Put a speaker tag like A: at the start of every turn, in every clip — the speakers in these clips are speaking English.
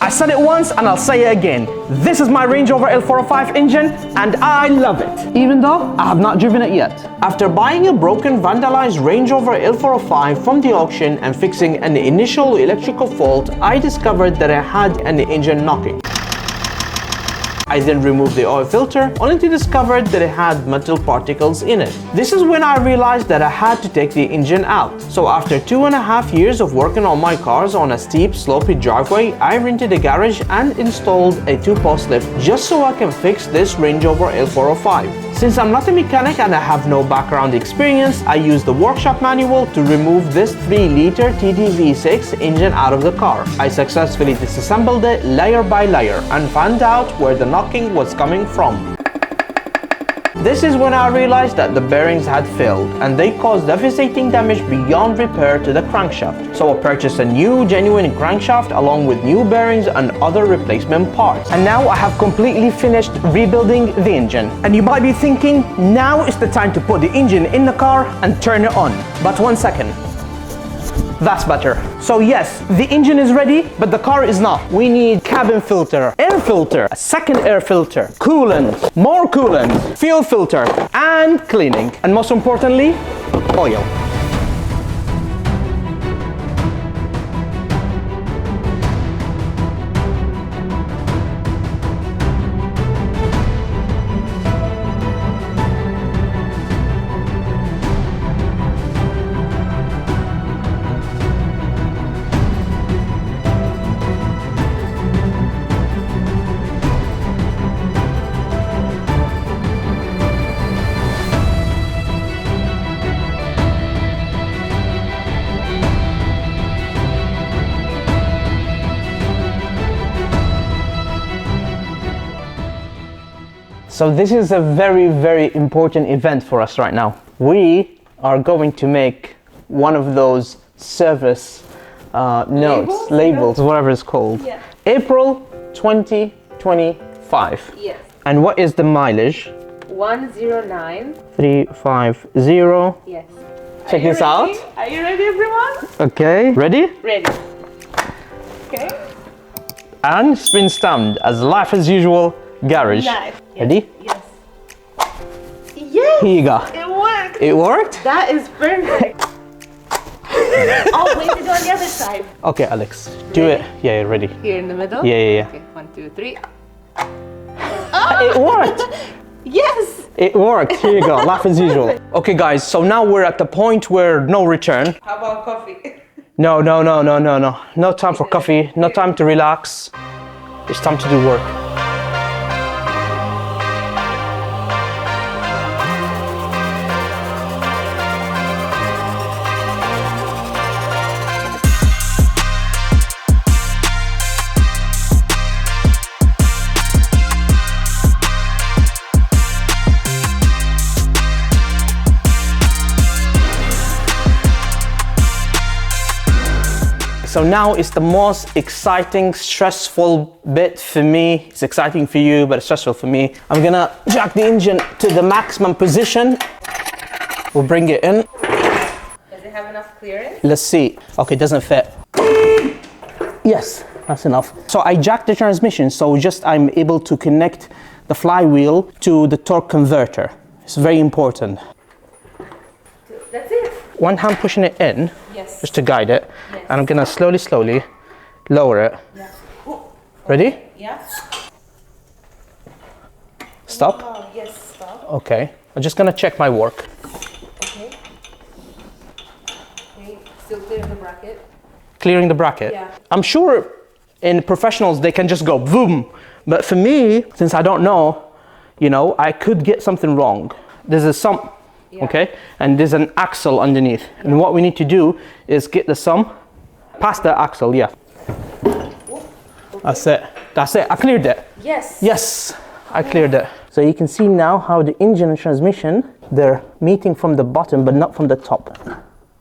A: I said it once and I'll say it again. This is my Range Rover L405 engine and I love it, even though I have not driven it yet. After buying a broken vandalized Range Rover L405 from the auction and fixing an initial electrical fault, I discovered that I had an engine knocking. I then removed the oil filter, only to discover that it had metal particles in it. This is when I realized that I had to take the engine out. So after 2.5 years of working on my cars on a steep, slopey driveway, I rented a garage and installed a 2-post lift just so I can fix this Range Rover L405. Since I'm not a mechanic and I have no background experience, I used the workshop manual to remove this 3-liter TDV6 engine out of the car. I successfully disassembled it layer by layer and found out where the knocking was coming from. This is when I realized that the bearings had failed and they caused devastating damage beyond repair to the crankshaft. So I purchased a new genuine crankshaft along with new bearings and other replacement parts. And now I have completely finished rebuilding the engine. And you might be thinking, now is the time to put the engine in the car and turn it on. But one second. That's better. So yes, the engine is ready, but the car is not. We need cabin filter, air filter, a second air filter, coolant, more coolant, fuel filter, and cleaning. And most importantly, oil. So this is a very, very important event for us right now. We are going to make one of those service notes, labels, whatever it's called. Yeah. April 2025.
B: Yes.
A: And what is the mileage?
B: 109.
A: 350.
B: Yes.
A: Check this out.
B: Are you ready, everyone?
A: Okay. Ready?
B: Ready. Okay.
A: And it's been stamped as life as usual garage.
B: Nice.
A: Ready?
B: Yes. Yes.
A: Here you go.
B: It worked.
A: It worked?
B: That is perfect. Oh, wait to do on the other side.
A: Okay, Alex. Do
B: Ready?
A: it. Yeah, ready.
B: Here in the middle?
A: Yeah.
B: Okay, 1, 2, 3.
A: It worked.
B: Yes.
A: It worked. Here you go. Laugh as usual. Okay, guys. So now we're at the point where no return.
B: How about coffee?
A: No. No time for coffee. No time to relax. It's time to do work. So now it's the most exciting, stressful bit for me. It's exciting for you, but it's stressful for me. I'm gonna jack the engine to the maximum position. We'll bring it in.
B: Does it have enough clearance?
A: Let's see. Okay, it doesn't fit. Yes, that's enough. So I jacked the transmission, so just I'm able to connect the flywheel to the torque converter. It's very important.
B: That's it.
A: One hand pushing it in,
B: Yes.
A: just to guide it.
B: Yes.
A: And I'm gonna slowly lower it.
B: Yeah. Ooh.
A: Ready?
B: Yeah.
A: Stop.
B: Oh, yes, stop.
A: Okay. I'm just gonna check my work.
B: Okay. Okay, still clearing the bracket.
A: Clearing the bracket.
B: Yeah.
A: I'm sure in professionals they can just go boom. But for me, since I don't know, I could get something wrong. There's a sump.
B: Yeah.
A: Okay, and there's an axle underneath, and what we need to do is get the sum past the axle. Yeah. Okay. That's it. I cleared it. Yes, I cleared it. So you can see now how the engine and transmission, they're meeting from the bottom but not from the top.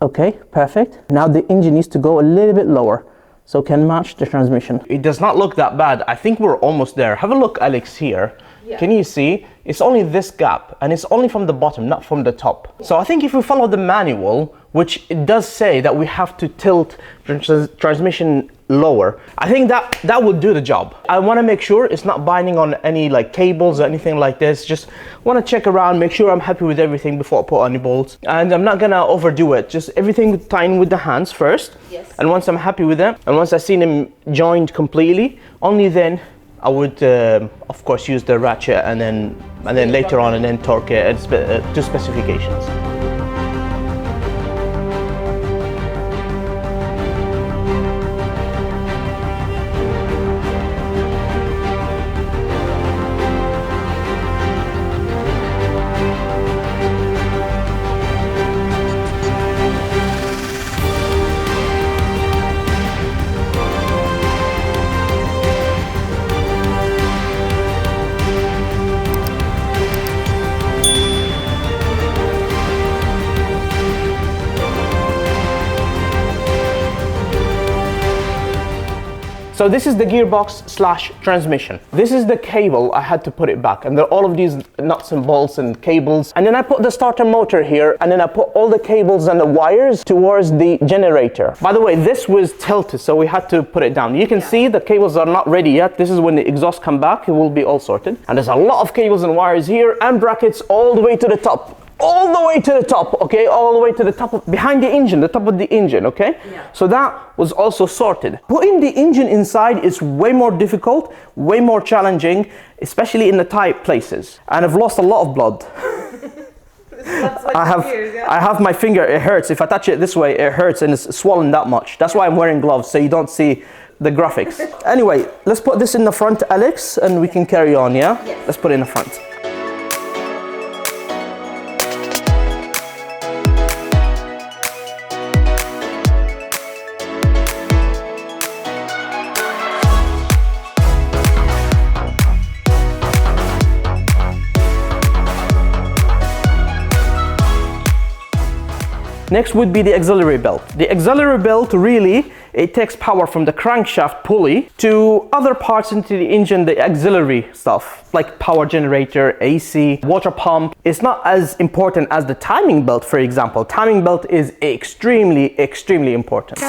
A: Okay, perfect. Now the engine needs to go a little bit lower so it can match the transmission. It does not look that bad. I think we're almost there. Have a look, Alex, here.
B: Yeah.
A: Can you see? It's only this gap, and it's only from the bottom, not from the top. So I think if we follow the manual, which it does say that we have to tilt the transmission lower. I think that would do the job. I want to make sure it's not binding on any like cables or anything like this. Just want to check around, make sure I'm happy with everything before I put any bolts. And I'm not gonna overdo it. Just everything tighten with the hands first.
B: Yes.
A: And once I'm happy with them, and once I've seen them joined completely, only then I would, of course, use the ratchet and then later on and then torque it to specifications. So this is the gearbox slash transmission. This is the cable. I had to put it back, and there are all of these nuts and bolts and cables. And then I put the starter motor here, and then I put all the cables and the wires towards the generator. By the way, this was tilted, so we had to put it down. You can see the cables are not ready yet. This is when the exhaust come back. It will be all sorted. And there's a lot of cables and wires here and brackets all the way to the top. All the way to the top, okay? All the way to the top of, behind the engine, the top of the engine, okay?
B: Yeah.
A: So that was also sorted. Putting the engine inside is way more difficult, way more challenging, especially in the tight places. And I've lost a lot of blood. I have my finger, it hurts. If I touch it this way, it hurts and it's swollen that much. That's why I'm wearing gloves, so you don't see the graphics. Anyway, let's put this in the front, Alex, and we can carry on, yeah?
B: Yes.
A: Let's put it in the front. Next would be the auxiliary belt. The auxiliary belt really, it takes power from the crankshaft pulley to other parts into the engine, the auxiliary stuff, like power generator, AC, water pump. It's not as important as the timing belt, for example. Timing belt is extremely, extremely important.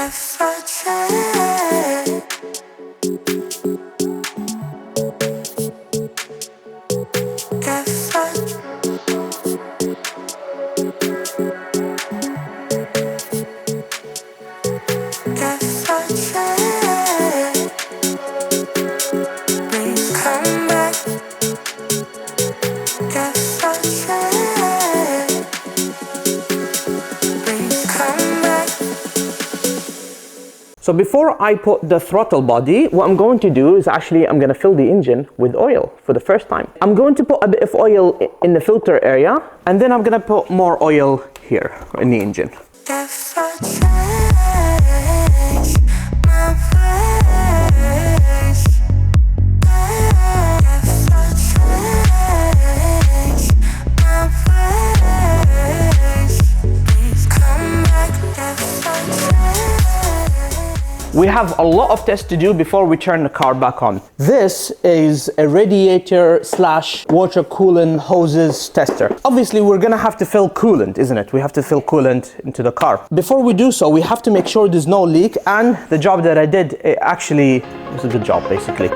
A: So before I put the throttle body, what I'm going to do is actually I'm going to fill the engine with oil for the first time. I'm going to put a bit of oil in the filter area, and then I'm going to put more oil here in the engine. We have a lot of tests to do before we turn the car back on. This is a radiator slash water coolant hoses tester. Obviously, we're gonna have to fill coolant, isn't it? We have to fill coolant into the car. Before we do so, we have to make sure there's no leak, and the job that I did, it actually was a good job, basically.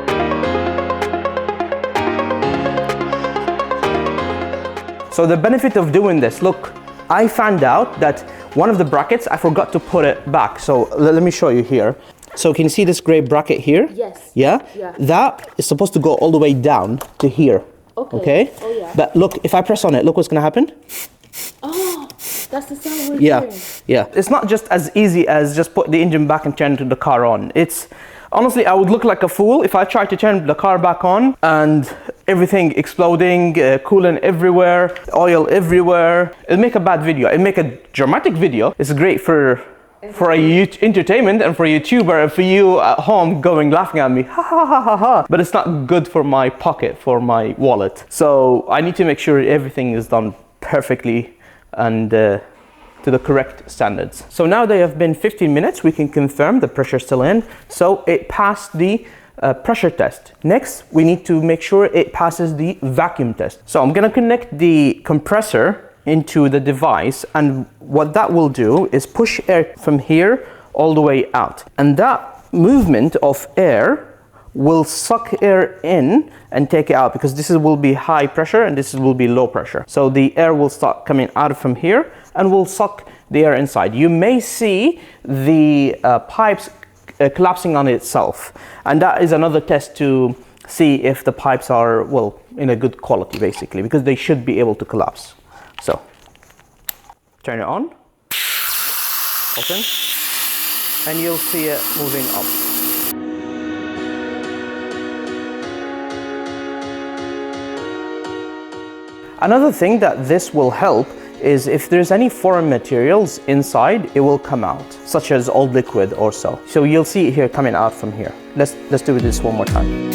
A: So the benefit of doing this, look, I found out that one of the brackets, I forgot to put it back. So let me show you here. So can you see this gray bracket here?
B: Yes.
A: Yeah?
B: Yeah.
A: That is supposed to go all the way down to here. Okay?
B: Oh, yeah.
A: But look, if I press on it, look what's gonna happen.
B: Oh, that's the sound we're
A: Yeah.
B: hearing.
A: Yeah. It's not just as easy as just put the engine back and turn the car on. It's, honestly, I would look like a fool if I tried to turn the car back on and everything exploding, coolant everywhere, oil everywhere. It'll make a bad video. It'll make a dramatic video. It's great for entertainment and for a YouTuber and for you at home going laughing at me, ha ha ha ha ha. But it's not good for my pocket, for my wallet. So I need to make sure everything is done perfectly and to the correct standards. So now they have been 15 minutes, we can confirm the pressure's still in. So it passed the pressure test. Next, we need to make sure it passes the vacuum test. So I'm gonna connect the compressor into the device, and what that will do is push air from here all the way out. And that movement of air will suck air in and take it out, because this will be high pressure and this will be low pressure. So the air will start coming out from here and will suck the air inside. You may see the pipes collapsing on itself, and that is another test to see if the pipes are, well, in a good quality, basically, because they should be able to collapse. So turn it on, open, and you'll see it moving up. Another thing that this will help is if there's any foreign materials inside, it will come out, such as old liquid or so. So you'll see it here coming out from here. Let's do this one more time.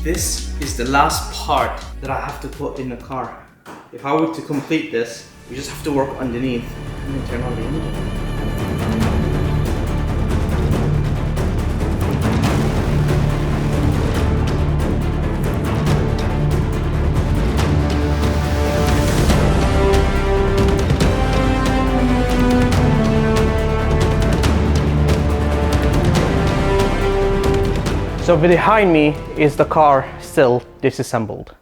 A: This is the last part that I have to put in the car. If I were to complete this, we just have to work underneath. Let me turn on the engine. So behind me is the car still disassembled.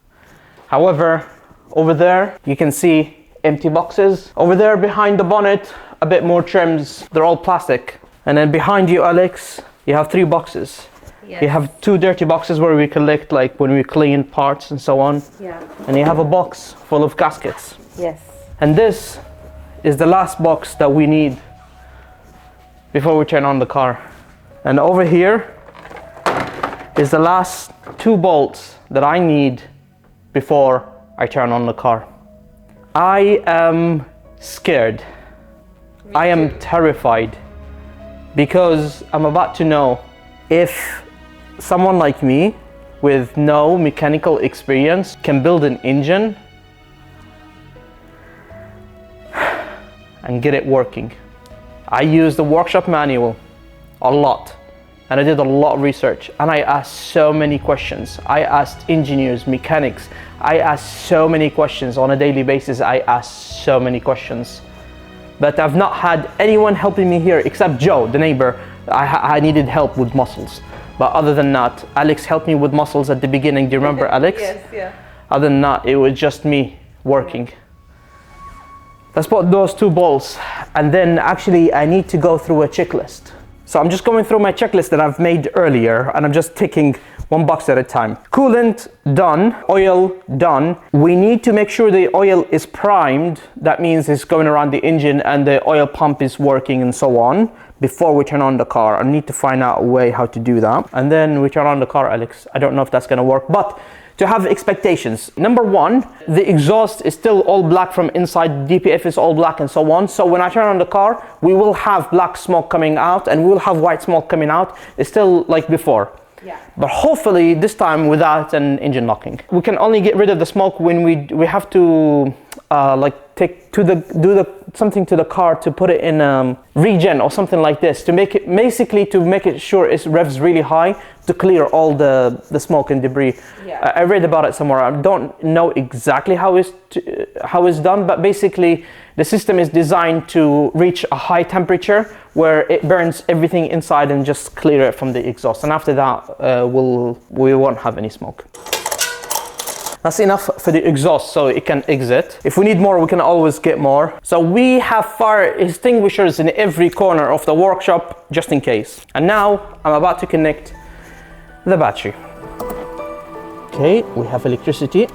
A: However, over there you can see empty boxes. Over there behind the bonnet, a bit more trims. They're all plastic. And then behind you, Alex, you have 3 boxes.
B: Yes.
A: You have 2 dirty boxes where we collect, like when we clean parts and so on.
B: Yeah.
A: And you have a box full of gaskets.
B: Yes.
A: And this is the last box that we need before we turn on the car. And over here is the last 2 bolts that I need before I turn on the car. I am scared. I am terrified, because I'm about to know if someone like me with no mechanical experience can build an engine and get it working. I used the workshop manual a lot. And I did a lot of research, and I asked so many questions. I asked engineers, mechanics. I asked so many questions on a daily basis. I asked so many questions. But I've not had anyone helping me here except Joe, the neighbor. I needed help with muscles. But other than that, Alex helped me with muscles at the beginning. Do you remember, Alex?
B: Yes, yeah.
A: Other than that, it was just me working. Let's put those 2 bolts. And then actually I need to go through a checklist. So I'm just going through my checklist that I've made earlier, and I'm just ticking 1 box at a time. Coolant done, oil done. We need to make sure the oil is primed. That means it's going around the engine and the oil pump is working and so on before we turn on the car. I need to find out a way how to do that. And then we turn on the car, Alex. I don't know if that's gonna work, but to have expectations. Number 1, the exhaust is still all black from inside, DPF is all black and so on. So when I turn on the car, we will have black smoke coming out and we will have white smoke coming out. It's still like before.
B: Yeah.
A: But hopefully this time without an engine knocking. We can only get rid of the smoke when we have to do something to the car to put it in regen or something like this, to make it sure it revs really high to clear all the smoke and debris.
B: Yeah.
A: I read about it somewhere. I don't know exactly how it's done, but basically the system is designed to reach a high temperature where it burns everything inside and just clear it from the exhaust. And after that, we won't have any smoke. That's enough for the exhaust so it can exit. If we need more, we can always get more. So we have fire extinguishers in every corner of the workshop just in case. And now I'm about to connect the battery. Okay, we have electricity.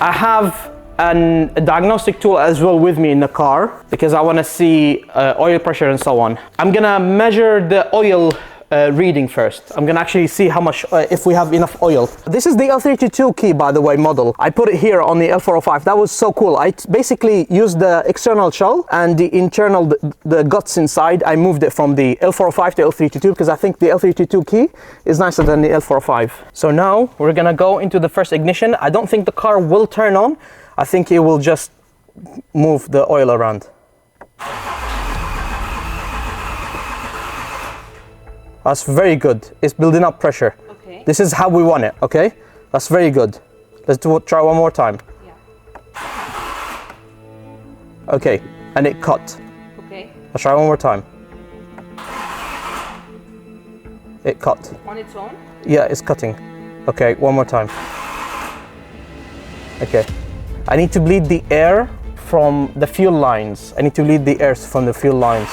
A: I have a diagnostic tool as well with me in the car because I want to see oil pressure and so on. I'm gonna measure the oil reading first. I'm gonna actually see how much, if we have enough oil. This is the L32 key, by the way, model. I put it here on the L405. That was so cool. I basically used the external shell and the internal, the guts inside. I moved it from the L405 to L32 because I think the L32 key is nicer than the L405. So now we're gonna go into the first ignition. I don't think the car will turn on. I think it will just move the oil around. That's very good. It's building up pressure.
B: Okay.
A: This is how we want it, okay? That's very good. Let's try one more time.
B: Yeah.
A: Okay, and it cut.
B: Okay.
A: Let's try one more time. It cut.
B: On its own?
A: Yeah, it's cutting. Okay, one more time. Okay. I need to bleed the air from the fuel lines. I need to bleed the air from the fuel lines.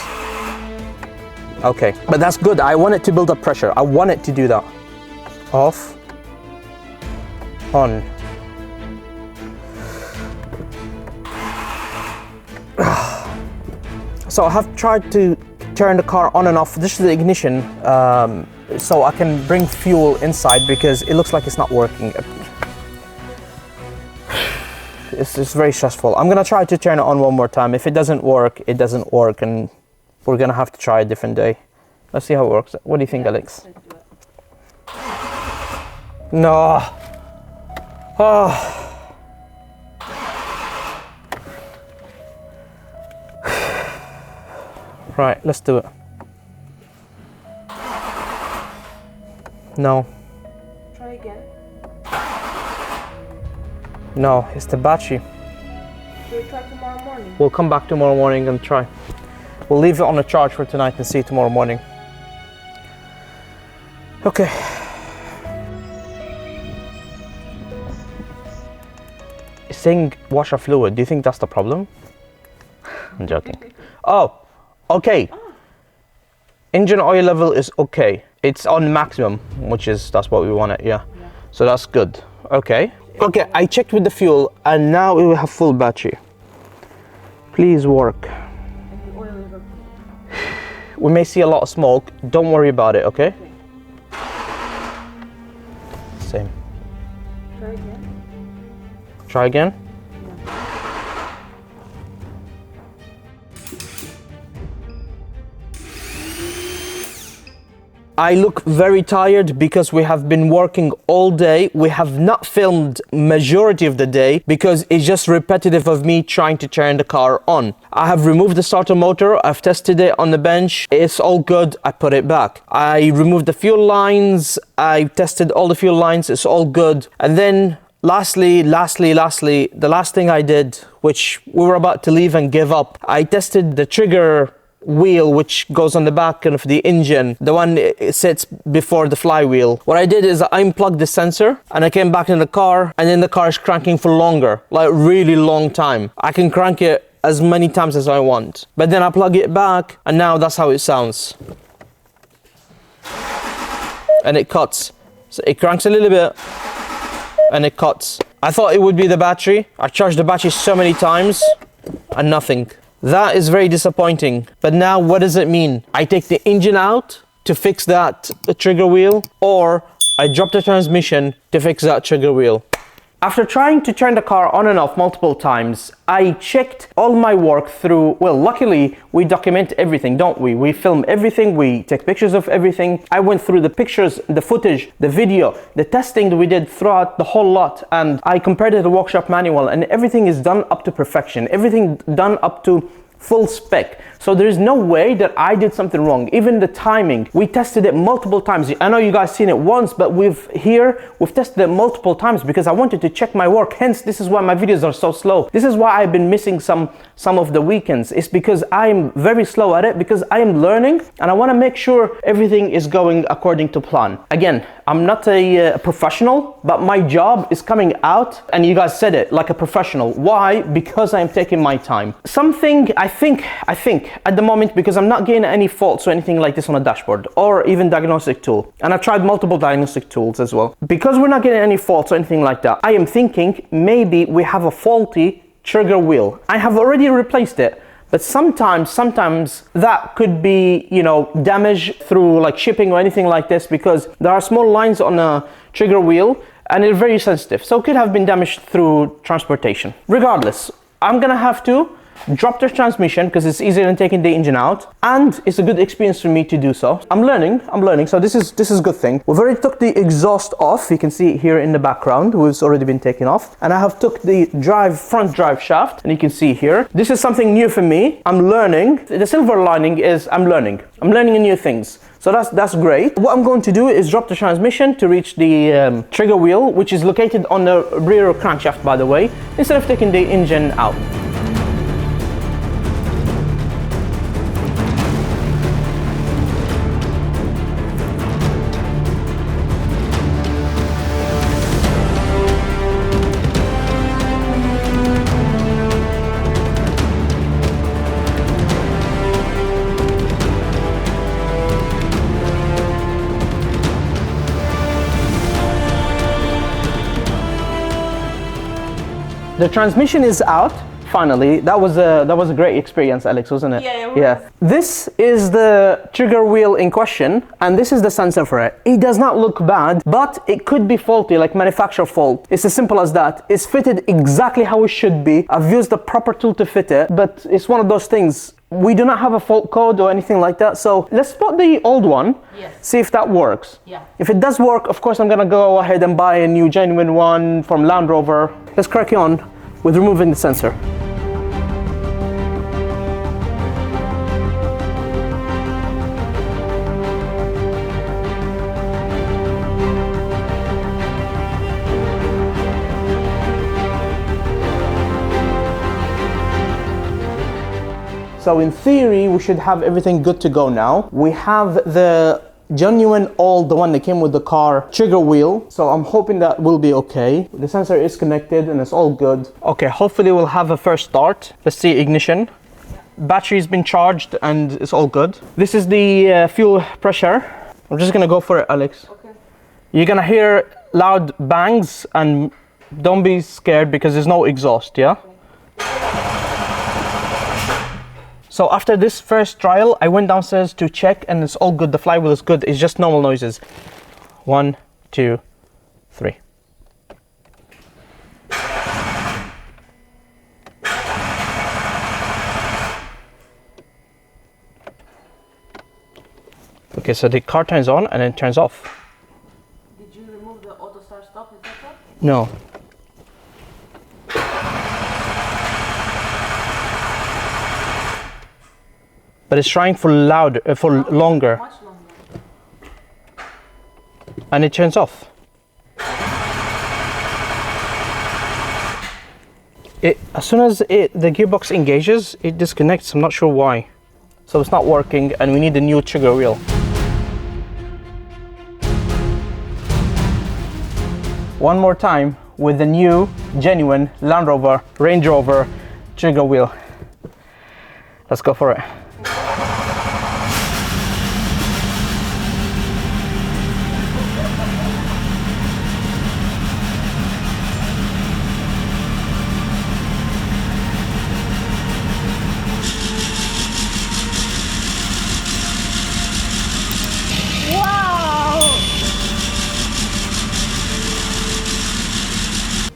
A: Okay, but that's good. I want it to build up pressure. I want it to do that. Off. On. So I have tried to turn the car on and off. This is the ignition, so I can bring fuel inside because it looks like it's not working. It's very stressful. I'm gonna try to turn it on one more time. If it doesn't work, it doesn't work, and we're gonna have to try a different day. Let's see how it works. What do you think, Alex? No. Oh. Right, let's do it. No.
B: Try again.
A: No, it's the battery.
B: Should we try tomorrow morning?
A: We'll come back tomorrow morning and try. We'll leave it on a charge for tonight and see it tomorrow morning. Okay. It's saying washer fluid. Do you think that's the problem? I'm joking. Oh, okay. Engine oil level is okay. It's on maximum, that's what we want it, yeah. So that's good. Okay. Okay, I checked with the fuel and now we will have full battery. Please work. We may see a lot of smoke. Don't worry about it, okay? Same.
B: Try again.
A: Try again? I look very tired because we have been working all day. We have not filmed majority of the day because it's just repetitive of me trying to turn the car on. I have removed the starter motor. I've tested it on the bench. It's all good. I put it back. I removed the fuel lines. I tested all the fuel lines. It's all good. And then lastly, the last thing I did, which we were about to leave and give up, I tested the trigger wheel which goes on the back of the engine, the one it sits before the flywheel. What I did is I unplugged the sensor and I came back in the car, and then the car is cranking for longer, like really long time. I can crank it as many times as I want, but then I plug it back and now that's how it sounds. And it cuts. So it cranks a little bit and it cuts. I thought it would be the battery. I charged the battery so many times and nothing. That is very disappointing. But now what does it mean? I take the engine out to fix that trigger wheel, or I drop the transmission to fix that trigger wheel. After trying to turn the car on and off multiple times, I checked all my work through, well, luckily we document everything, don't we? We film everything, we take pictures of everything. I went through the pictures, the footage, the video, the testing that we did throughout the whole lot, and I compared it to the workshop manual, and everything is done up to perfection. Everything done up to full spec. So there is no way that I did something wrong. Even the timing, we tested it multiple times. I know you guys seen it once, but we've tested it multiple times because I wanted to check my work. Hence, this is why my videos are so slow. This is why I've been missing some of the weekends. It's because I'm very slow at it, because I am learning and I want to make sure everything is going according to plan. Again, I'm not a professional, but my job is coming out, and you guys said it, like a professional. Why? Because I'm taking my time. Something I think at the moment, because I'm not getting any faults or anything like this on a dashboard or even diagnostic tool, and I've tried multiple diagnostic tools as well. Because we're not getting any faults or anything like that, I am thinking maybe we have a faulty trigger wheel. I have already replaced it, but sometimes that could be, you know, damaged through like shipping or anything like this, because there are small lines on a trigger wheel and it's very sensitive. So it could have been damaged through transportation. Regardless, I'm gonna have to drop the transmission because it's easier than taking the engine out, and it's a good experience for me to do so. I'm learning, so this is a good thing. We've already took the exhaust off. You can see it here in the background, it's already been taken off, and I have took the front drive shaft, and you can see here, this is something new for me. I'm learning. The silver lining is I'm learning new things. So that's great. What I'm going to do is drop the transmission to reach the trigger wheel, which is located on the rear crankshaft, by the way, instead of taking the engine out. The transmission is out, finally. That was a great experience, Alex, wasn't it?
B: Yeah, it was.
A: Yeah. This is the trigger wheel in question, and this is the sensor for it. It does not look bad, but it could be faulty, like manufacturer fault. It's as simple as that. It's fitted exactly how it should be. I've used the proper tool to fit it, but it's one of those things. We do not have a fault code or anything like that, so let's spot the old one,
B: yes.
A: See if that works.
B: Yeah.
A: If it does work, of course I'm gonna go ahead and buy a new genuine one from Land Rover. Let's crack on with removing the sensor. So in theory, we should have everything good to go now. We have the genuine old, the one that came with the car, trigger wheel. So I'm hoping that will be okay. The sensor is connected and it's all good. Okay, hopefully we'll have a first start. Let's see, ignition. Battery's been charged and it's all good. This is the fuel pressure. I'm just gonna go for it, Alex.
B: Okay.
A: You're gonna hear loud bangs, and don't be scared because there's no exhaust, yeah? So after this first trial, I went downstairs to check and it's all good. The flywheel is good. It's just normal noises. 1, 2, 3. Okay, so the car turns on and then turns off.
B: Did you remove the auto start stop? Is that what?
A: No. But it's trying for louder, for longer,
B: Much longer.
A: and it turns off. As soon as the gearbox engages, it disconnects. I'm not sure why. So it's not working, and we need a new trigger wheel. One more time with the new, genuine Land Rover, Range Rover trigger wheel. Let's go for it.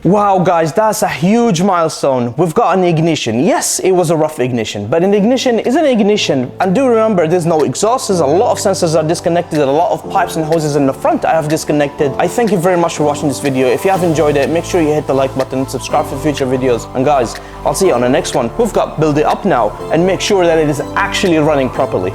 A: Wow guys, that's a huge milestone. We've got an ignition. Yes, it was a rough ignition, but an ignition is an ignition. And do remember, there's no exhaust, there's a lot of sensors are disconnected, a lot of pipes and hoses in the front I have disconnected. I thank you very much for watching this video. If you have enjoyed it, make sure you hit the like button and subscribe for future videos. And guys, I'll see you on the next one. We've got build it up now and make sure that it is actually running properly.